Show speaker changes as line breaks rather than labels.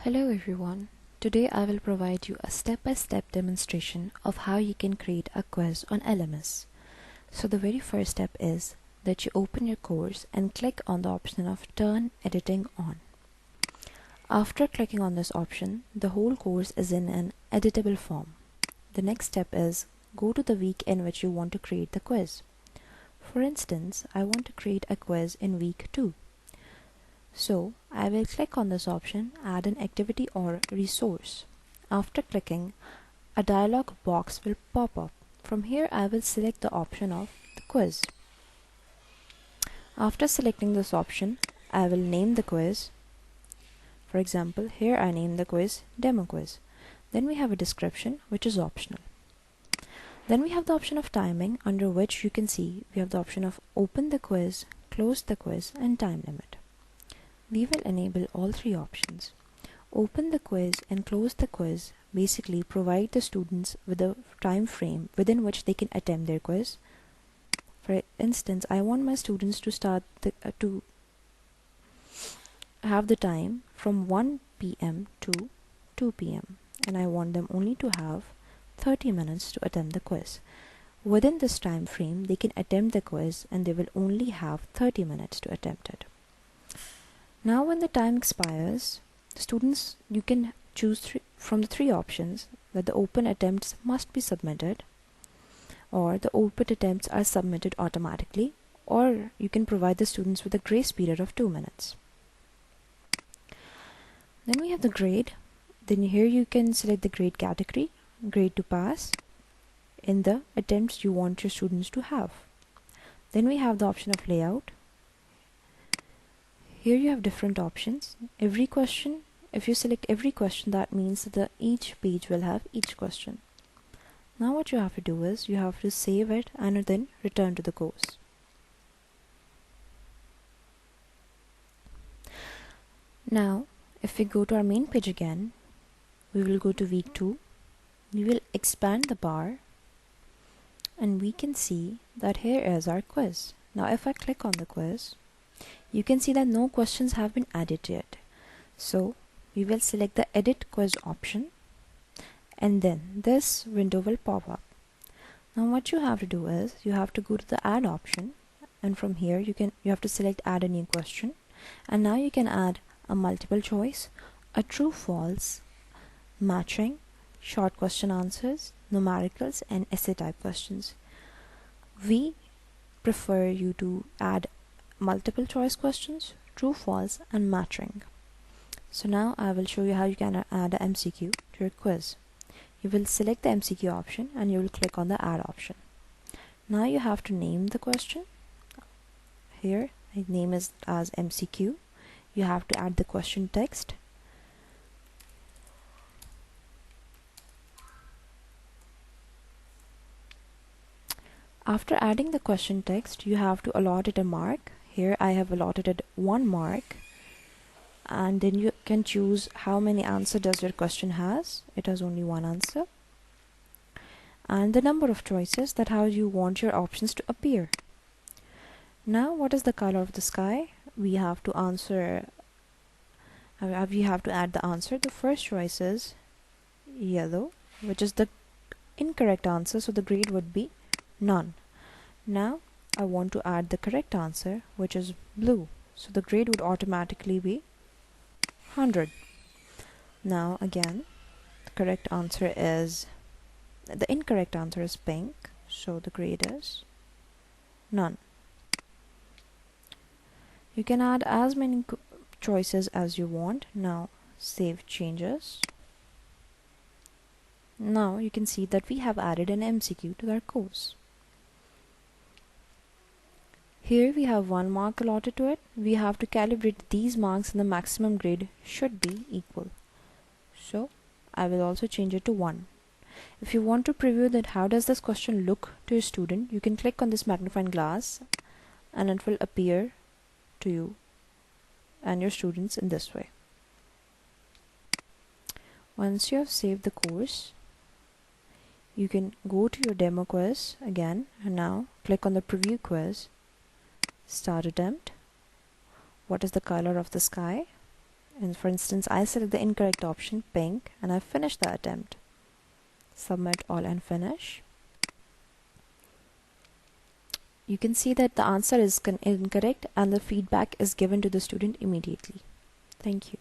Hello everyone. Today I will provide you a step-by-step demonstration of how you can create a quiz on LMS. So the very first step is that you open your course and click on the option of Turn Editing On. After clicking on this option, the whole course is in an editable form. The next step is go to the week in which you want to create the quiz. For instance, I want to create a quiz in week 2. So I will click on this option, add an activity or resource. After clicking, a dialog box will pop up. From here I will select the option of the quiz. After selecting this option, I will name the quiz. For example, here I name the quiz Demo Quiz. Then we have a description, which is optional. Then we have the option of timing, under which you can see we have the option of open the quiz, close the quiz, and time limit. We will enable all three options. Open the quiz and close the quiz basically provide the students with a time frame within which they can attempt their quiz. For instance, I want my students to start to have the time from 1 p.m. to 2 p.m. and I want them only to have 30 minutes to attempt the quiz. Within this time frame, they can attempt the quiz and they will only have 30 minutes to attempt it. Now when the time expires, students, you can choose from the three options that the open attempts must be submitted, or the open attempts are submitted automatically, or you can provide the students with a grace period of 2 minutes. Then we have the grade. Then here you can select the grade category, grade to pass, in the attempts you want your students to have. Then we have the option of layout. Here you have different options. Every question, if you select every question, that means that each page will have each question. Now what you have to do is you have to save it and then return to the course. Now if we go to our main page again, we will go to week 2. We will expand the bar and we can see that here is our quiz. Now if I click on the quiz, you can see that no questions have been added yet. So we will select the edit quiz option and then this window will pop up. Now what you have to do is you have to go to the add option, and from here you have to select add a new question, and now you can add a multiple choice, a true false, matching, short question answers, numericals, and essay type questions. We prefer you to add multiple choice questions, true false, and matching. So now I will show you how you can add an MCQ to your quiz. You will select the MCQ option and you will click on the add option. Now you have to name the question. Here I name it as MCQ. You have to add the question text. After adding the question text, you have to allot it a mark. Here I have allotted it 1 mark, and then you can choose how many answers does your question has. It has only 1 answer, and the number of choices, that how you want your options to appear. Now what is the color of the sky? We have to answer, we have to add the answer. The first choice is yellow, which is the incorrect answer, so the grade would be none. Now I want to add the correct answer, which is blue, so the grade would automatically be 100. Now again, the incorrect answer is pink, so the grade is none. You can add as many choices as you want. Now save changes. Now you can see that we have added an MCQ to our course. Here we have 1 mark allotted to it. We have to calibrate these marks and the maximum grade should be equal. So I will also change it to 1. If you want to preview that how does this question look to a student, you can click on this magnifying glass and it will appear to you and your students in this way. Once you have saved the course, you can go to your demo quiz again and now click on the preview quiz. Start attempt. What is the color of the sky? And for instance, I select the incorrect option, pink, and I finish the attempt. Submit all and finish. You can see that the answer is incorrect and the feedback is given to the student immediately. Thank you.